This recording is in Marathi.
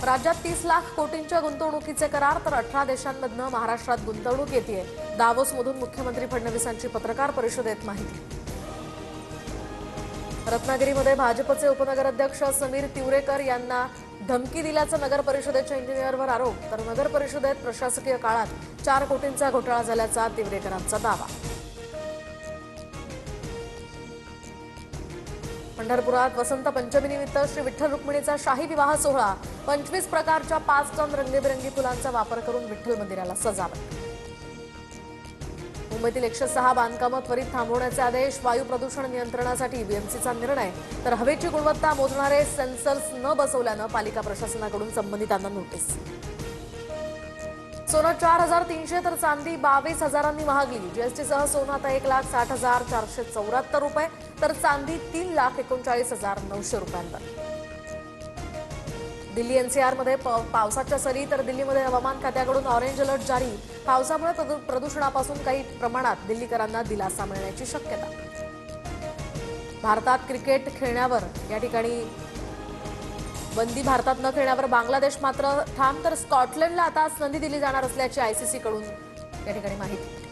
राज्यात 30 लाख कोटींच्या गुंतवणुकीचे करार तर 18 देशांमधनं महाराष्ट्रात गुंतवणूक येते। दावोसमधून मुख्यमंत्री फडणवीसांची पत्रकार परिषदेत माहिती। रत्नागिरीमध्ये भाजपचे उपनगराध्यक्ष समीर तिवरेकर यांना धमकी दिल्याचा नगर परिषदेच्या इंजिनियरवर आरोप, तर नगर परिषदेत प्रशासकीय काळात 4 कोटींचा घोटाळा झाल्याचा तिवरेकरांचा दावा। पंढरपुरात वसंत पंचमीनिमित्त श्री विठ्ठल रुक्मिणीचा शाही विवाह सोहळा। 25 प्रकारच्या 5 टन रंगीबेरंगी फुलांचा वापर करून विठ्ठल मंदिराला सजावट। मुंबईतील 106 बांधकामं त्वरित थांबवण्याचे आदेश। वायू प्रदूषण नियंत्रणासाठी बीएमसीचा निर्णय, तर हवेची गुणवत्ता मोजणारे सेन्सर्स न बसवल्यानं पालिका प्रशासनाकडून संबंधितांना नोटीस। सोनं 4,300 तर चांदी 22,000 महागली। जीएसटीसह सोनं आता 1,60,474 रुपये, तर चांदी 3,39,900 रुपयांवर। दिल्ली एनसीआर मध्ये पावसाच्या सरी, तर दिल्लीमध्ये हवामान खात्याकडून ऑरेंज अलर्ट जारी। पावसामुळे प्रदूषणापासून काही प्रमाणात दिल्लीकरांना दिलासा मिळण्याची शक्यता। भारतात क्रिकेट खेळण्यावर या ठिकाणी बंदी भारतात न खेळण्यावर बांगलादेश मात्र ठाम, तर स्कॉटलंडला आता संधी दिली जाणार असल्याची आयसीसी कडून या ठिकाणी माहिती।